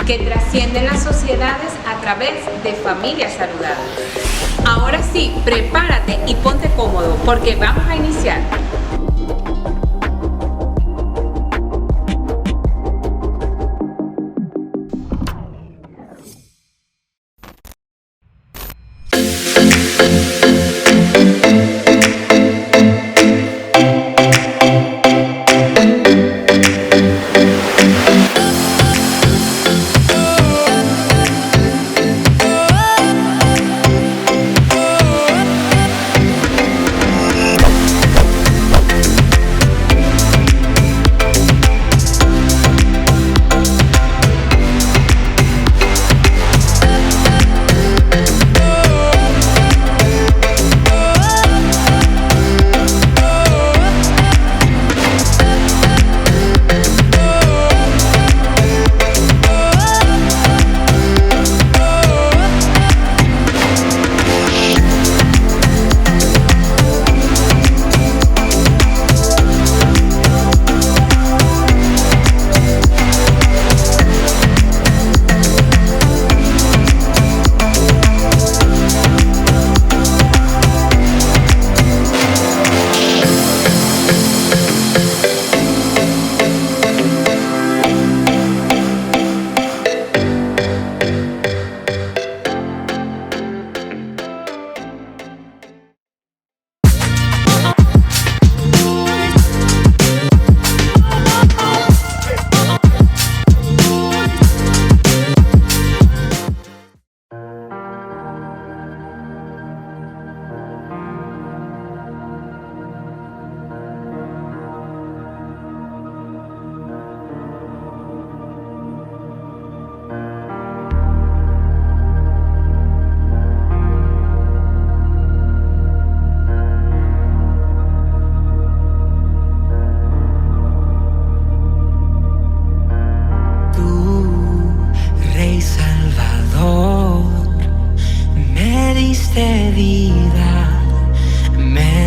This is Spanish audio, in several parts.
que trascienden las sociedades a través de familias saludables. Ahora sí, prepárate y ponte cómodo porque vamos a iniciar.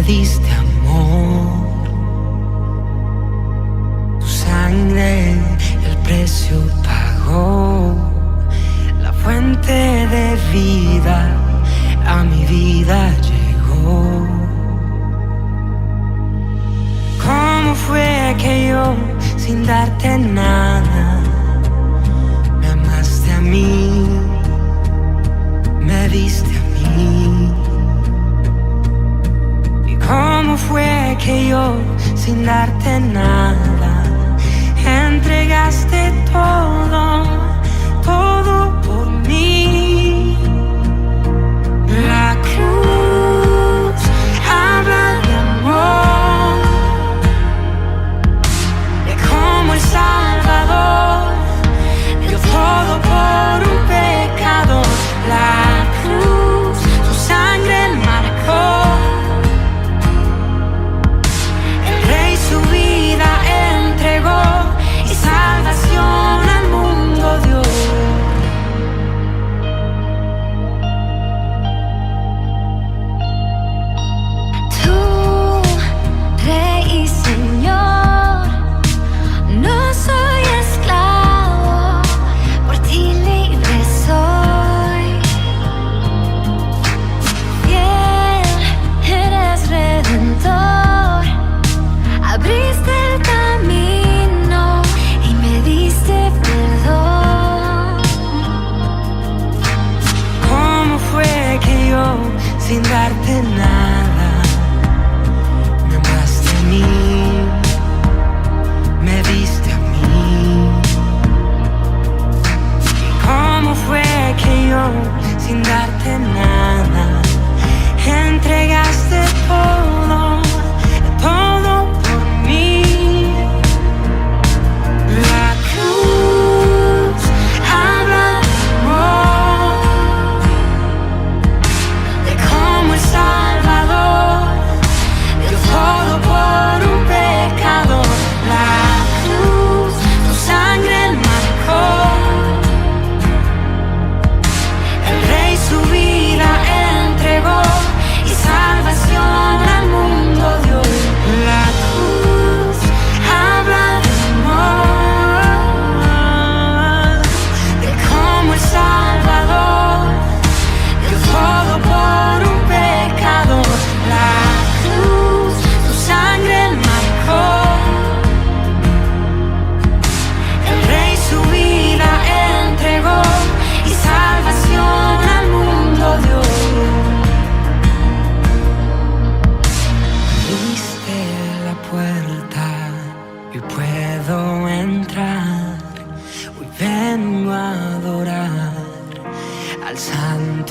diste amor, tu sangre el precio pagó, la fuente de vida a mi vida llegó. ¿Cómo fue que yo, sin darte nada, me amaste a mí, me diste a mí? ¿Y cómo fue que yo, sin darte nada, entregaste todo, todo por mí? La cruz habla de amor, de cómo el Salvador dio todo por un pecado. La cruz, su sangre marcó, el Rey su vida entregó y salvó.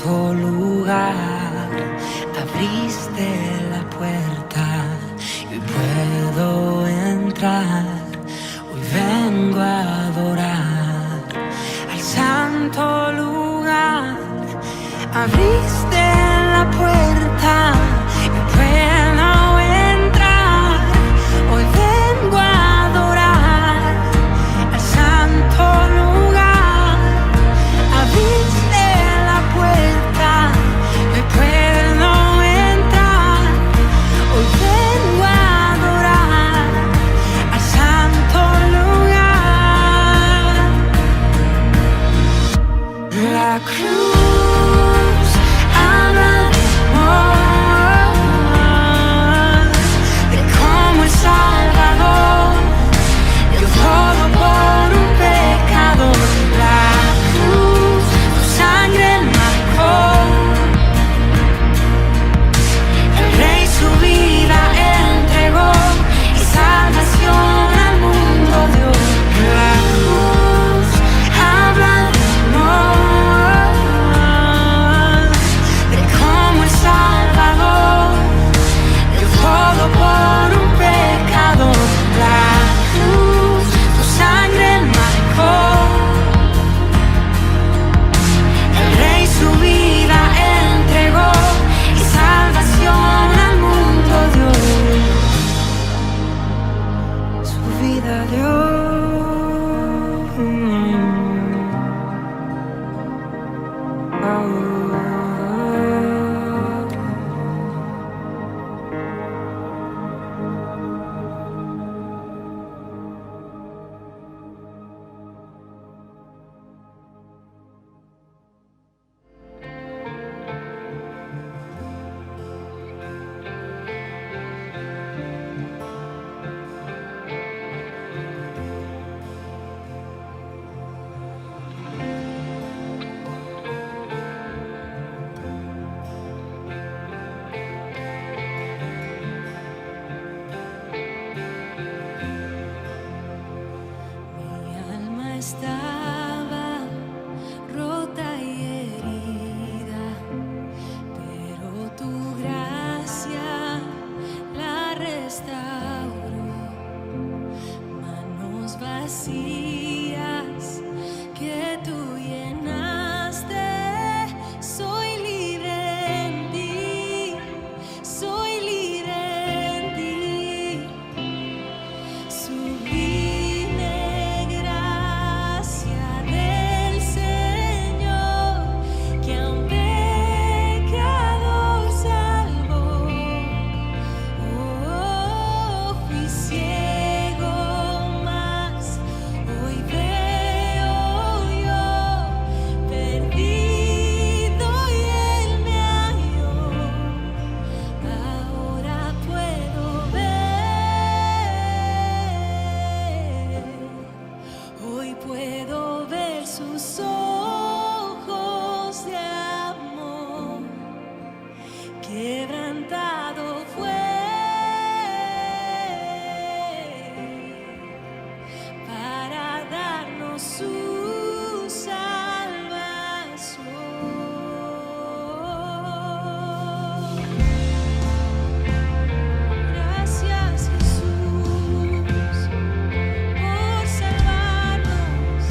santo lugar abriste la puerta y hoy puedo entrar. Hoy vengo a adorar al santo lugar. Abriste la puerta y puedo entrar. Hoy vengo a adorar al santo lugar. Abriste la puerta y puedo entrar. Hoy vengo a adorar al santo lugar. La cruz habla de amor, de cómo el Salvador dio todo por un pecado. La cruz, tu sangre marcó. El Rey su vida entregó y salvación al mundo dio. La cruz habla de amor, de cómo el Salvador dio todo por un pecado. La cruz, tu sangre marcó. El Rey su vida entregó y salvación al mundo dio. Su vida dio. Mi alma estaba rota y herida, pero tu gracia la restauró. Manos vacías que tú llenaste, soy libre en ti, soy libre en ti. Sublime gracia del Señor, que a un pecador salvó. Oh, fui ciego, mas hoy veo yo, perdido y Él me halló. Ahora puedo ver, hoy puedo ver sus ojos de amor. Quebrantado fue para darnos su salvación. Gracias, Jesús, por salvarnos.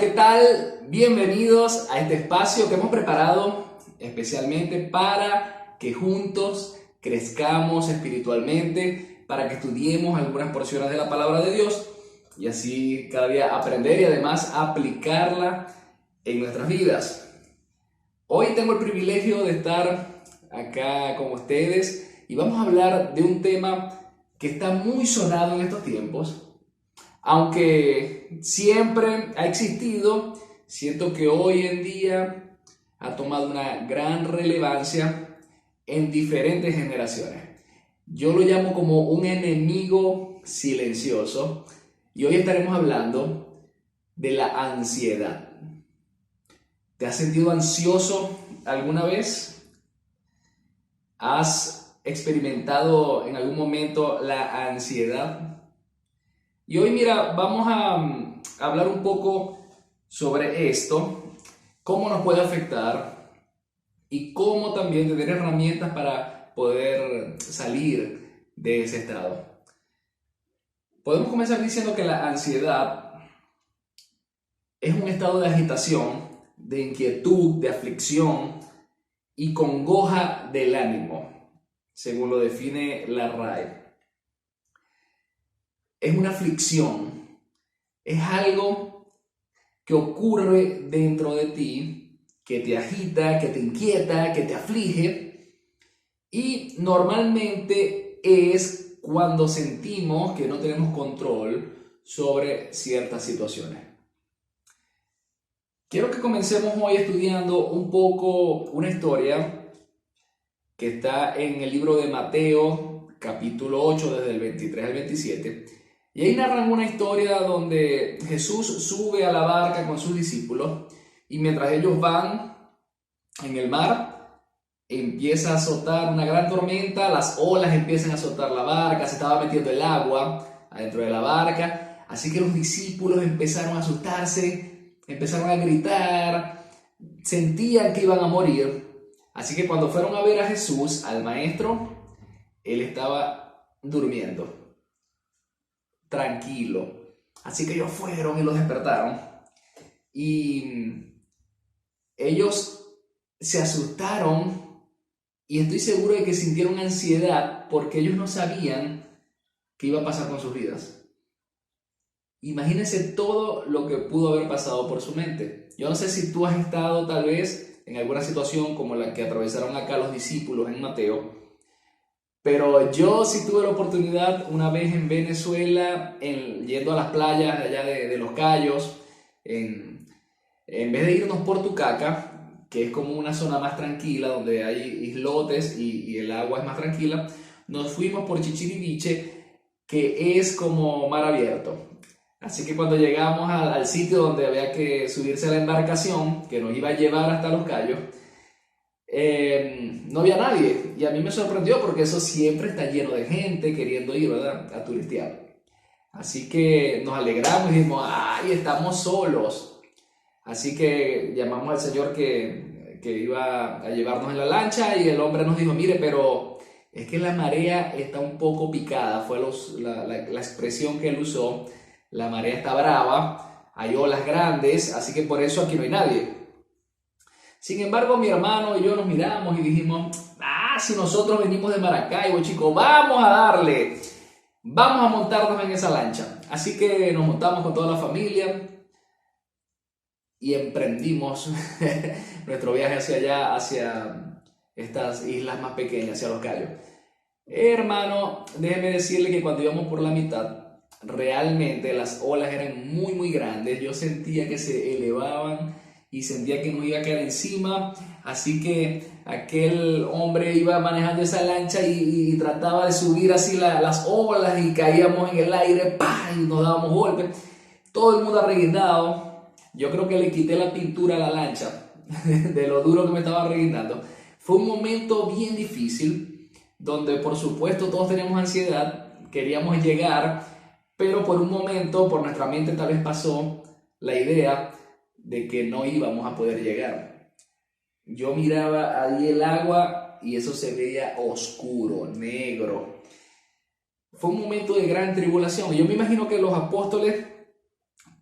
¿qué tal? Bienvenidos a este espacio que hemos preparado especialmente para que juntos crezcamos espiritualmente, para que estudiemos algunas porciones de la palabra de Dios y así cada día aprender y además aplicarla en nuestras vidas. Hoy tengo el privilegio de estar acá con ustedes y vamos a hablar de un tema que está muy sonado en estos tiempos. Aunque siempre ha existido, siento que hoy en día ha tomado una gran relevancia en diferentes generaciones. Yo lo llamo como un enemigo silencioso y hoy estaremos hablando de la ansiedad. ¿Te has sentido ansioso alguna vez? ¿Has experimentado en algún momento la ansiedad? Y hoy, mira, vamos a hablar un poco sobre esto, cómo nos puede afectar y cómo también tener herramientas para poder salir de ese estado. Podemos comenzar diciendo que la ansiedad es un estado de agitación, de inquietud, de aflicción y congoja del ánimo, según lo define la RAE. Es una aflicción, es algo que ocurre dentro de ti, que te agita, que te inquieta, que te aflige y normalmente es cuando sentimos que no tenemos control sobre ciertas situaciones. Quiero que comencemos hoy estudiando un poco una historia que está en el libro de Mateo, capítulo 8, desde el 23 al 27. Y ahí narran una historia donde Jesús sube a la barca con sus discípulos y mientras ellos van en el mar, empieza a azotar una gran tormenta, las olas empiezan a azotar la barca, se estaba metiendo el agua adentro de la barca, así que los discípulos empezaron a asustarse, empezaron a gritar, sentían que iban a morir, así que cuando fueron a ver a Jesús, al maestro, él estaba durmiendo. Tranquilo. Así que ellos fueron y los despertaron. Y ellos se asustaron y estoy seguro de que sintieron ansiedad porque ellos no sabían qué iba a pasar con sus vidas. Imagínense todo lo que pudo haber pasado por su mente. Yo no sé si tú has estado tal vez en alguna situación como la que atravesaron acá los discípulos en Mateo. Pero yo sí tuve la oportunidad una vez en Venezuela, yendo a las playas allá de Los Cayos, en vez de irnos por Tucaca, que es como una zona más tranquila, donde hay islotes y el agua es más tranquila, nos fuimos por Chichiriviche, que es como mar abierto. Así que cuando llegamos al sitio donde había que subirse a la embarcación, que nos iba a llevar hasta Los Cayos, no había nadie y a mí me sorprendió porque eso siempre está lleno de gente queriendo ir, ¿verdad?, a turistear. Así que nos alegramos y dijimos, ¡ay, estamos solos! Así que llamamos al señor que iba a llevarnos en la lancha y el hombre nos dijo, mire, pero es que la marea está un poco picada, fue la expresión que él usó, la marea está brava, hay olas grandes, así que por eso aquí no hay nadie. Sin embargo, mi hermano y yo nos miramos y dijimos, si nosotros venimos de Maracaibo, chicos, vamos a darle, vamos a montarnos en esa lancha. Así que nos montamos con toda la familia y emprendimos nuestro viaje hacia allá, hacia estas islas más pequeñas, hacia Los Cayos. Hermano, déjeme decirle que cuando íbamos por la mitad, realmente las olas eran muy, muy grandes. Yo sentía que se elevaban y sentía que nos iba a caer encima, así que aquel hombre iba manejando esa lancha y trataba de subir así las olas y caíamos en el aire, ¡pah!, y nos dábamos golpes, todo el mundo arreguindado. Yo creo que le quité la pintura a la lancha de lo duro que me estaba arreguindando. Fue un momento bien difícil, donde por supuesto todos teníamos ansiedad, queríamos llegar, pero por un momento por nuestra mente tal vez pasó la idea de que no íbamos a poder llegar. Yo miraba ahí el agua y eso se veía oscuro, negro. Fue un momento de gran tribulación. Yo me imagino que los apóstoles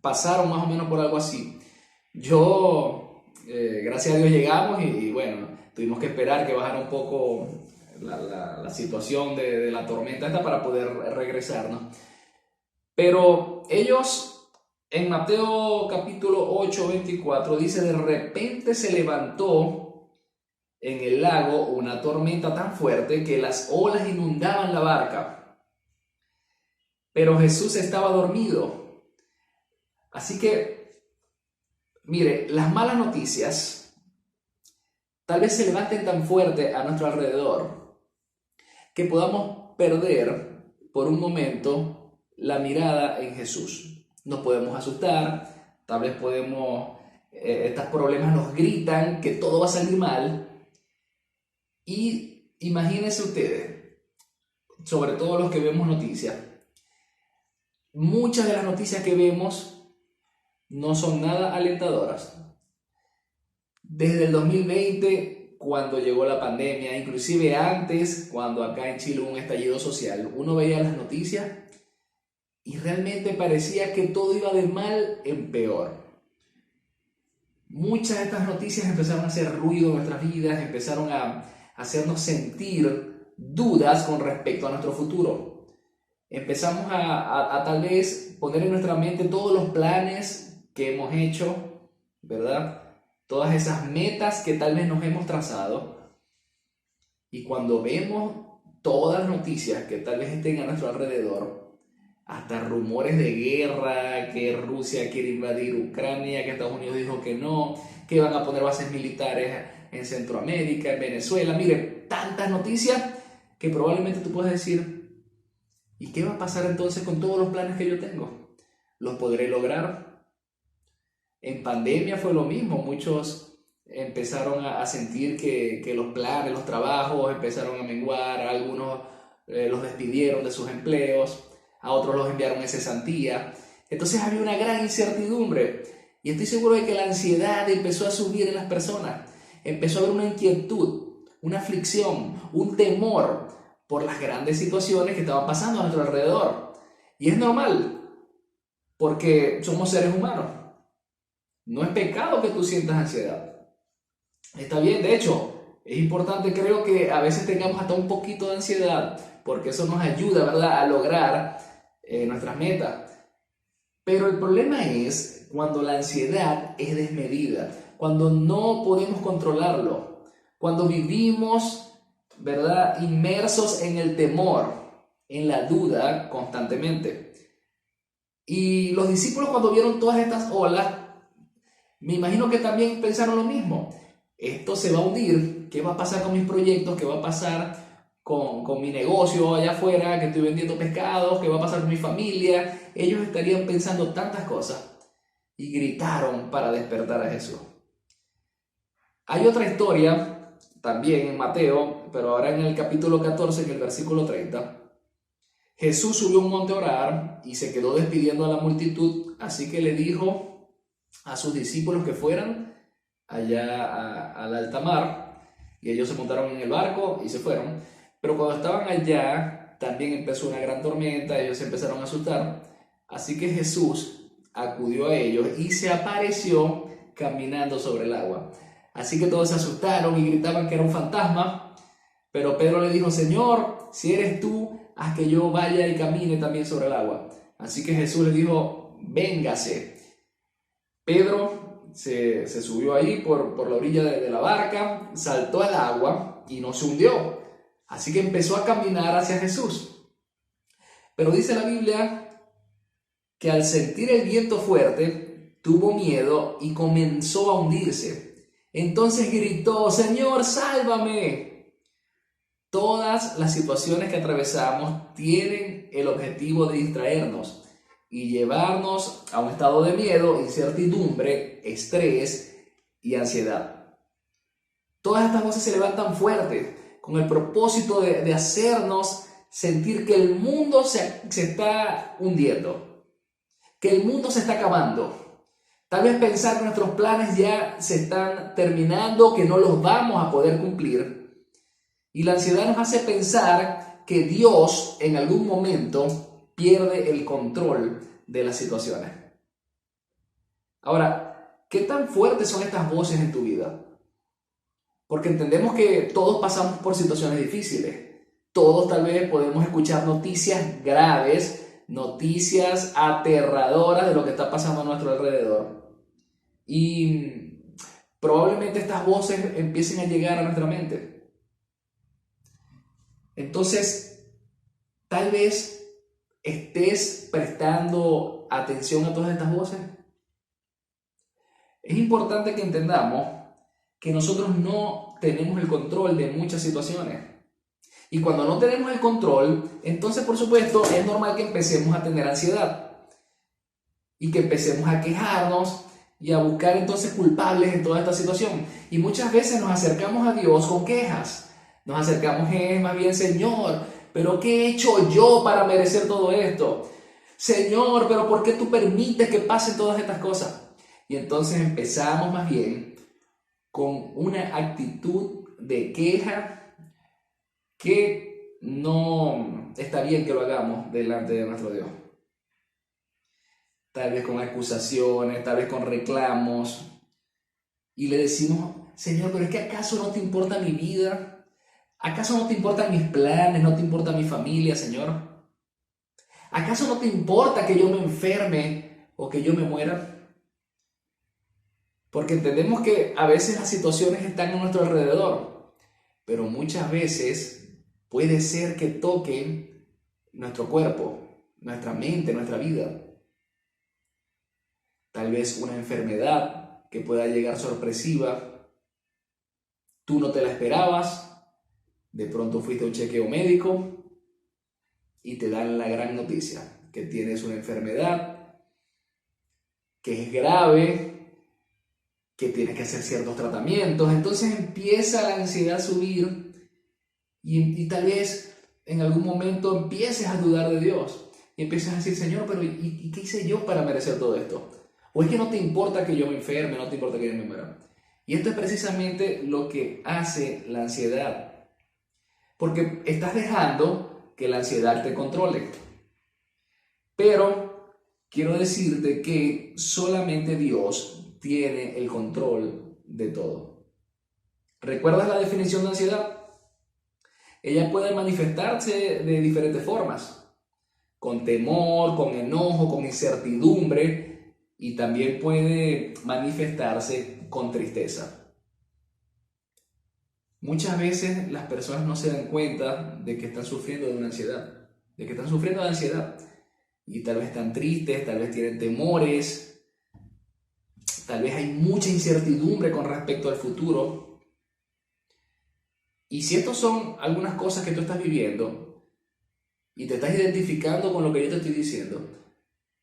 pasaron más o menos por algo así. Gracias a Dios llegamos y bueno, tuvimos que esperar que bajara un poco la situación de la tormenta esta para poder regresar, ¿no? Pero ellos, en Mateo capítulo 8:24, dice: de repente se levantó en el lago una tormenta tan fuerte que las olas inundaban la barca, pero Jesús estaba dormido. Así que, mire, las malas noticias tal vez se levanten tan fuerte a nuestro alrededor que podamos perder por un momento la mirada en Jesús. Nos podemos asustar, tal vez estos problemas nos gritan que todo va a salir mal. Y imagínense ustedes, sobre todo los que vemos noticias, muchas de las noticias que vemos no son nada alentadoras. Desde el 2020, cuando llegó la pandemia, inclusive antes, cuando acá en Chile hubo un estallido social, uno veía las noticias y realmente parecía que todo iba de mal en peor. Muchas de estas noticias empezaron a hacer ruido en nuestras vidas, empezaron a hacernos sentir dudas con respecto a nuestro futuro. Empezamos a tal vez poner en nuestra mente todos los planes que hemos hecho, ¿verdad? Todas esas metas que tal vez nos hemos trazado. Y cuando vemos todas las noticias que tal vez estén a nuestro alrededor, hasta rumores de guerra, que Rusia quiere invadir Ucrania, que Estados Unidos dijo que no, que van a poner bases militares en Centroamérica, en Venezuela. Mire, tantas noticias que probablemente tú puedes decir: ¿y qué va a pasar entonces con todos los planes que yo tengo? ¿Los podré lograr? En pandemia fue lo mismo. Muchos empezaron a sentir que los planes, los trabajos empezaron a menguar. A algunos los despidieron de sus empleos, a otros los enviaron en cesantía. Entonces había una gran incertidumbre y estoy seguro de que la ansiedad empezó a subir en las personas. Empezó a haber una inquietud, una aflicción, un temor por las grandes situaciones que estaban pasando a nuestro alrededor. Y es normal, porque somos seres humanos. No es pecado que tú sientas ansiedad. Está bien, de hecho, es importante, creo, que a veces tengamos hasta un poquito de ansiedad, porque eso nos ayuda, ¿verdad?, a lograr nuestras metas. Pero el problema es cuando la ansiedad es desmedida, cuando no podemos controlarlo, cuando vivimos, ¿verdad?, inmersos en el temor, en la duda constantemente. Y los discípulos, cuando vieron todas estas olas, me imagino que también pensaron lo mismo. Esto se va a hundir. ¿Qué va a pasar con mis proyectos? ¿Qué va a pasar con mi negocio allá afuera, que estoy vendiendo pescados? ¿Qué va a pasar con mi familia? Ellos estarían pensando tantas cosas y gritaron para despertar a Jesús. Hay otra historia también en Mateo, pero ahora en el capítulo 14, en el versículo 30. Jesús subió a un monte a orar y se quedó despidiendo a la multitud, así que le dijo a sus discípulos que fueran allá al alta mar, y ellos se montaron en el barco y se fueron. Pero cuando estaban allá, también empezó una gran tormenta, ellos se empezaron a asustar, así que Jesús acudió a ellos y se apareció caminando sobre el agua. Así que todos se asustaron y gritaban que era un fantasma, pero Pedro le dijo: Señor, si eres tú, haz que yo vaya y camine también sobre el agua. Así que Jesús le dijo: véngase. Pedro se subió ahí por la orilla de la barca, saltó al agua y no se hundió. Así que empezó a caminar hacia Jesús. Pero dice la Biblia que al sentir el viento fuerte, tuvo miedo y comenzó a hundirse. Entonces gritó: Señor, sálvame. Todas las situaciones que atravesamos tienen el objetivo de distraernos y llevarnos a un estado de miedo, incertidumbre, estrés y ansiedad. Todas estas voces se levantan fuertes con el propósito de hacernos sentir que el mundo se está hundiendo, que el mundo se está acabando. Tal vez pensar que nuestros planes ya se están terminando, que no los vamos a poder cumplir. Y la ansiedad nos hace pensar que Dios en algún momento pierde el control de las situaciones. Ahora, ¿Qué tan fuertes son estas voces en tu vida? Porque entendemos que todos pasamos por situaciones difíciles. Todos tal vez podemos escuchar noticias graves, noticias aterradoras de lo que está pasando a nuestro alrededor. Y probablemente estas voces empiecen a llegar a nuestra mente. Entonces, tal vez estés prestando atención a todas estas voces. Es importante que entendamos que nosotros no tenemos el control de muchas situaciones. Y cuando no tenemos el control, entonces por supuesto es normal que empecemos a tener ansiedad y que empecemos a quejarnos y a buscar entonces culpables en toda esta situación. Y muchas veces nos acercamos a Dios con quejas. Nos acercamos más bien, Señor, pero ¿qué he hecho yo para merecer todo esto? Señor, pero ¿por qué tú permites que pasen todas estas cosas? Y entonces empezamos más bien con una actitud de queja que no está bien que lo hagamos delante de nuestro Dios. Tal vez con acusaciones, tal vez con reclamos. Y le decimos, Señor, pero es que ¿acaso no te importa mi vida? ¿Acaso no te importan mis planes? ¿No te importa mi familia, Señor? ¿Acaso no te importa que yo me enferme o que yo me muera? Porque entendemos que a veces las situaciones están a nuestro alrededor, pero muchas veces puede ser que toquen nuestro cuerpo, nuestra mente, nuestra vida. Tal vez una enfermedad que pueda llegar sorpresiva. Tú no te la esperabas, de pronto fuiste a un chequeo médico y te dan la gran noticia, que tienes una enfermedad que es grave, que tienes que hacer ciertos tratamientos. Entonces empieza la ansiedad a subir y tal vez en algún momento empieces a dudar de Dios y empiezas a decir, Señor, pero ¿y qué hice yo para merecer todo esto? ¿O es que no te importa que yo me enferme, no te importa que yo me muera? Y esto es precisamente lo que hace la ansiedad, porque estás dejando que la ansiedad te controle. Pero quiero decirte que solamente Dios tiene el control de todo. ¿Recuerdas la definición de ansiedad? Ella puede manifestarse de diferentes formas, con temor, con enojo, con incertidumbre, y también puede manifestarse con tristeza. Muchas veces las personas no se dan cuenta de que están sufriendo de una ansiedad, de que están sufriendo de ansiedad, y tal vez están tristes, tal vez tienen temores, tal vez hay mucha incertidumbre con respecto al futuro. Y si estas son algunas cosas que tú estás viviendo y te estás identificando con lo que yo te estoy diciendo,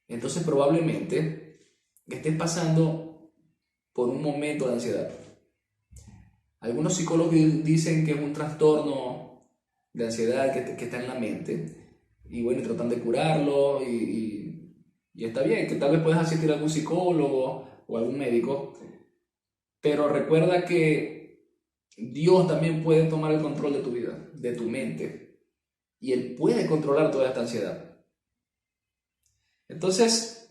entonces probablemente estés pasando por un momento de ansiedad. Algunos psicólogos dicen que es un trastorno de ansiedad que está en la mente. Y bueno, tratan de curarlo y está bien, que tal vez puedas asistir a algún psicólogo o algún médico, pero recuerda que Dios también puede tomar el control de tu vida, de tu mente, y Él puede controlar toda esta ansiedad. Entonces,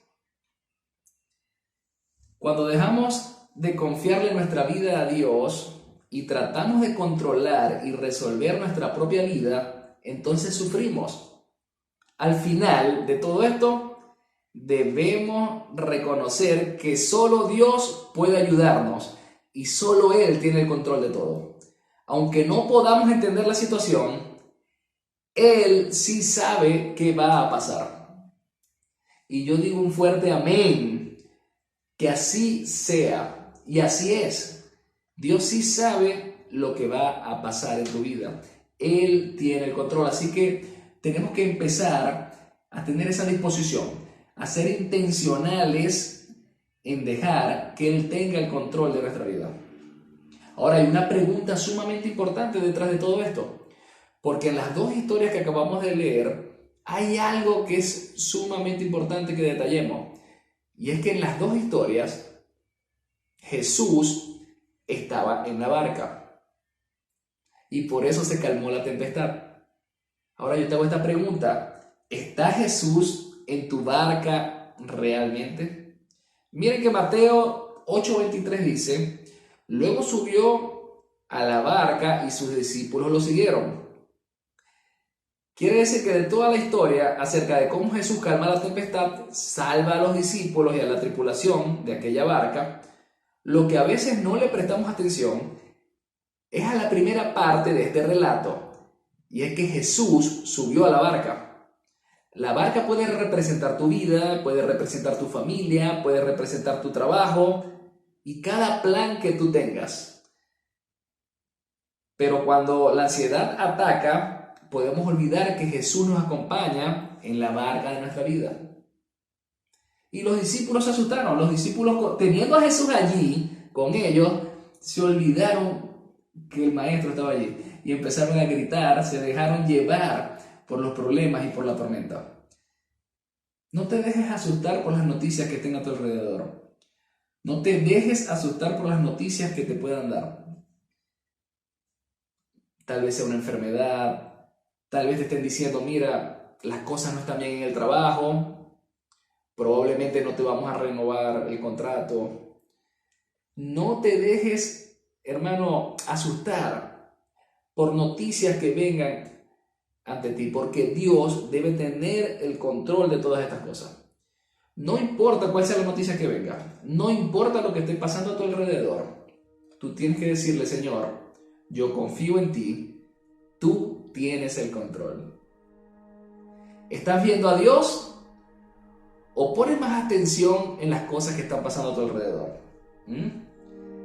cuando dejamos de confiarle nuestra vida a Dios y tratamos de controlar y resolver nuestra propia vida, entonces sufrimos. Al final de todo esto, debemos reconocer que solo Dios puede ayudarnos y solo Él tiene el control de todo. Aunque no podamos entender la situación, Él sí sabe qué va a pasar. Y yo digo un fuerte amén, que así sea, y así es. Dios sí sabe lo que va a pasar en tu vida. Él tiene el control, así que tenemos que empezar a tener esa disposición, a ser intencionales en dejar que Él tenga el control de nuestra vida. Ahora hay una pregunta sumamente importante detrás de todo esto, porque en las dos historias que acabamos de leer hay algo que es sumamente importante que detallemos, y es que en las dos historias Jesús estaba en la barca y por eso se calmó la tempestad. Ahora yo te hago esta pregunta: ¿está Jesús en tu barca realmente? Miren que Mateo 8:23 dice, luego subió a la barca y sus discípulos lo siguieron. Quiere decir que de toda la historia acerca de cómo Jesús calma la tempestad, salva a los discípulos y a la tripulación de aquella barca, lo que a veces no le prestamos atención es a la primera parte de este relato, y es que Jesús subió a la barca. La barca puede representar tu vida, puede representar tu familia, puede representar tu trabajo y cada plan que tú tengas. Pero cuando la ansiedad ataca, podemos olvidar que Jesús nos acompaña en la barca de nuestra vida. Y los discípulos se asustaron. Los discípulos, teniendo a Jesús allí con ellos, se olvidaron que el maestro estaba allí y empezaron a gritar, se dejaron llevar por los problemas y por la tormenta. No te dejes asustar por las noticias que estén a tu alrededor. No te dejes asustar por las noticias que te puedan dar. Tal vez sea una enfermedad, tal vez te estén diciendo, mira, las cosas no están bien en el trabajo, probablemente no te vamos a renovar el contrato. No te dejes, hermano, asustar por noticias que vengan ante ti, porque Dios debe tener el control de todas estas cosas. No importa cuál sea la noticia que venga, no importa lo que esté pasando a tu alrededor, tú tienes que decirle, Señor, yo confío en ti, tú tienes el control. ¿Estás viendo a Dios o pones más atención en las cosas que están pasando a tu alrededor?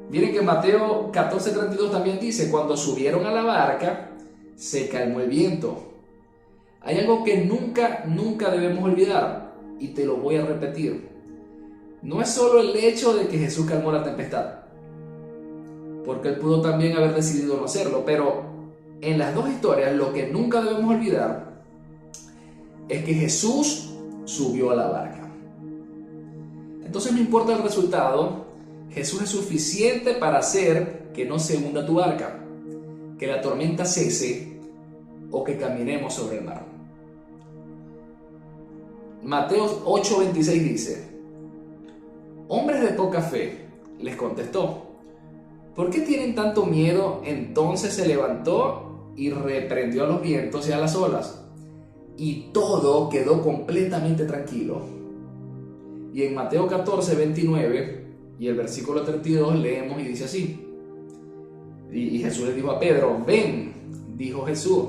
Miren que Mateo 14:32 también dice, cuando subieron a la barca, se calmó el viento. Hay algo que nunca debemos olvidar, y te lo voy a repetir. No es solo el hecho de que Jesús calmó la tempestad, porque Él pudo también haber decidido no hacerlo, pero en las dos historias lo que nunca debemos olvidar es que Jesús subió a la barca. Entonces no importa el resultado, Jesús es suficiente para hacer que no se hunda tu barca, que la tormenta cese o que caminemos sobre el mar. Mateo 8:26 dice, hombres de poca fe, les contestó, ¿por qué tienen tanto miedo? Entonces se levantó y reprendió a los vientos y a las olas, y todo quedó completamente tranquilo. Y en Mateo 14:29 y el versículo 32 leemos y dice así, y Jesús le dijo a Pedro, ven, dijo Jesús.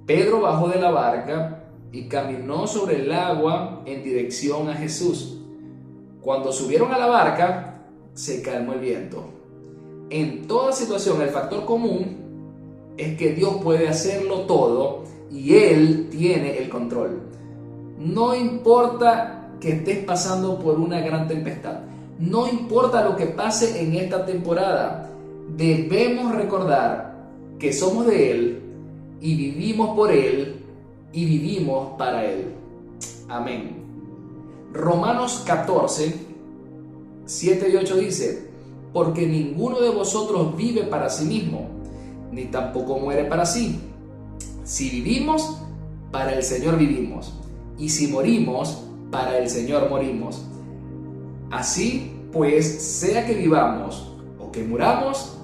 Pedro bajó de la barca y caminó sobre el agua en dirección a Jesús. Cuando subieron a la barca, se calmó el viento. En toda situación, el factor común es que Dios puede hacerlo todo y Él tiene el control. No importa que estés pasando por una gran tempestad, no importa lo que pase en esta temporada, debemos recordar que somos de Él y vivimos por Él y vivimos para Él. Amén. Romanos 14:7-8 dice, porque ninguno de vosotros vive para sí mismo, ni tampoco muere para sí. Si vivimos, para el Señor vivimos, y si morimos, para el Señor morimos. Así pues, sea que vivamos o que muramos,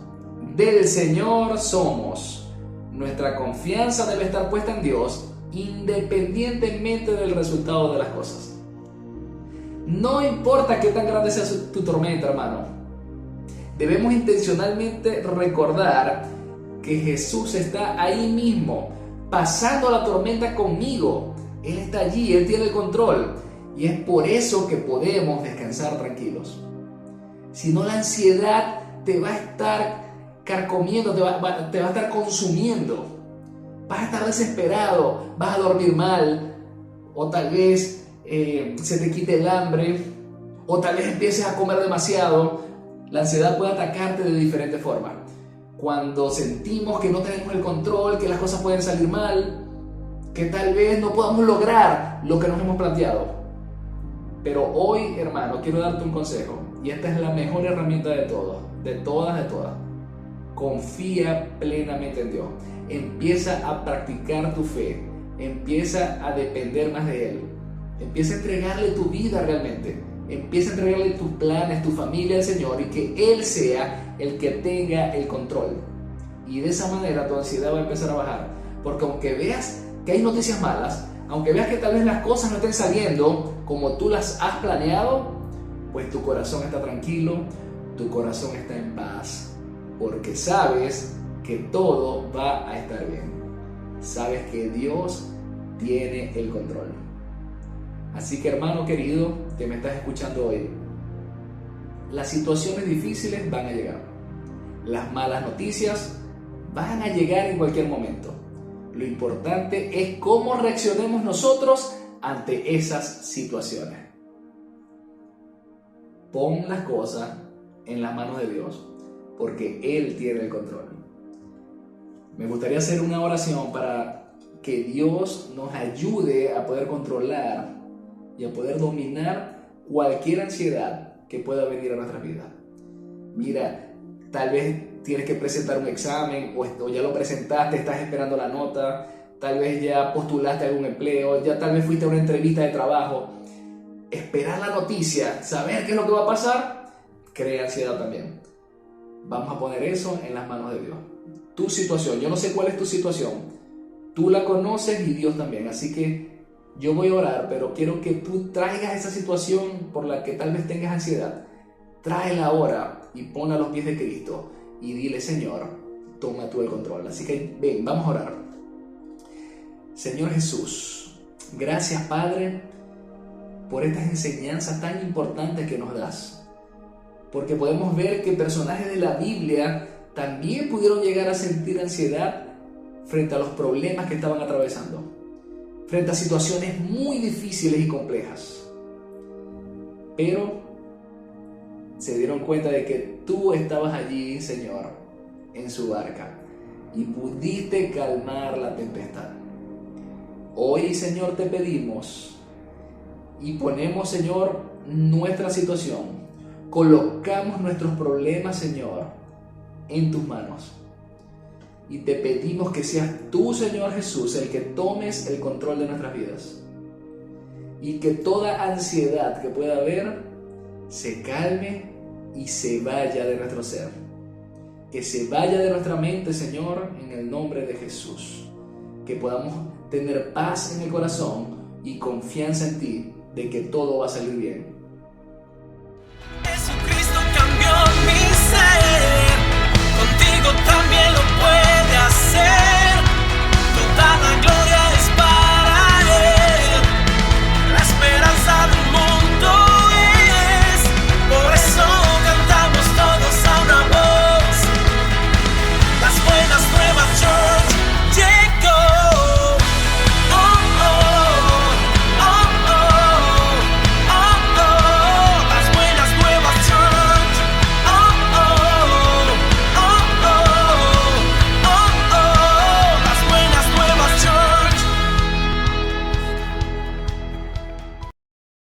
del Señor somos. Nuestra confianza debe estar puesta en Dios, independientemente del resultado de las cosas. No importa qué tan grande sea tu tormenta, hermano. Debemos intencionalmente recordar que Jesús está ahí mismo, pasando la tormenta conmigo. Él está allí, Él tiene el control. Y es por eso que podemos descansar tranquilos. Si no, la ansiedad te va a estar carcomiendo, te va a estar consumiendo. Vas a estar desesperado, vas a dormir mal, o tal vez se te quite el hambre, o tal vez empieces a comer demasiado. La ansiedad puede atacarte de diferentes formas. Cuando sentimos que no tenemos el control, que las cosas pueden salir mal, que tal vez no podamos lograr lo que nos hemos planteado. Pero hoy, hermano, quiero darte un consejo, y esta es la mejor herramienta de todas. Confía plenamente en Dios. Empieza a practicar tu fe. Empieza a depender más de Él. Empieza a entregarle tu vida realmente. Empieza a entregarle tus planes, tu familia al Señor y que Él sea el que tenga el control. Y de esa manera tu ansiedad va a empezar a bajar. Porque aunque veas que hay noticias malas, aunque veas que tal vez las cosas no estén saliendo como tú las has planeado, pues tu corazón está tranquilo, tu corazón está en paz, porque sabes que todo va a estar bien. Sabes que Dios tiene el control. Así que, hermano querido, que me estás escuchando hoy, las situaciones difíciles van a llegar. Las malas noticias van a llegar en cualquier momento. Lo importante es cómo reaccionemos nosotros ante esas situaciones. Pon las cosas en las manos de Dios, porque Él tiene el control. Me gustaría hacer una oración para que Dios nos ayude a poder controlar y a poder dominar cualquier ansiedad que pueda venir a nuestra vida. Mira, tal vez tienes que presentar un examen o ya lo presentaste, estás esperando la nota, tal vez ya postulaste algún empleo, ya tal vez fuiste a una entrevista de trabajo. Esperar la noticia, saber qué es lo que va a pasar, crea ansiedad también. Vamos a poner eso en las manos de Dios. Tu situación, yo no sé cuál es tu situación, tú la conoces y Dios también, así que yo voy a orar, pero quiero que tú traigas esa situación por la que tal vez tengas ansiedad, tráela ahora y ponla a los pies de Cristo y dile: Señor, toma tú el control. Así que ven, vamos a orar. Señor Jesús, gracias Padre por estas enseñanzas tan importantes que nos das, porque podemos ver que personajes de la Biblia también pudieron llegar a sentir ansiedad frente a los problemas que estaban atravesando, frente a situaciones muy difíciles y complejas, pero se dieron cuenta de que tú estabas allí, Señor, en su barca, y pudiste calmar la tempestad. Hoy, Señor, te pedimos y ponemos, Señor, nuestra situación, colocamos nuestros problemas, Señor, en tus manos, y te pedimos que seas tú, Señor Jesús, el que tomes el control de nuestras vidas, y que toda ansiedad que pueda haber se calme y se vaya de nuestro ser, que se vaya de nuestra mente, Señor, en el nombre de Jesús, que podamos tener paz en el corazón y confianza en ti de que todo va a salir bien.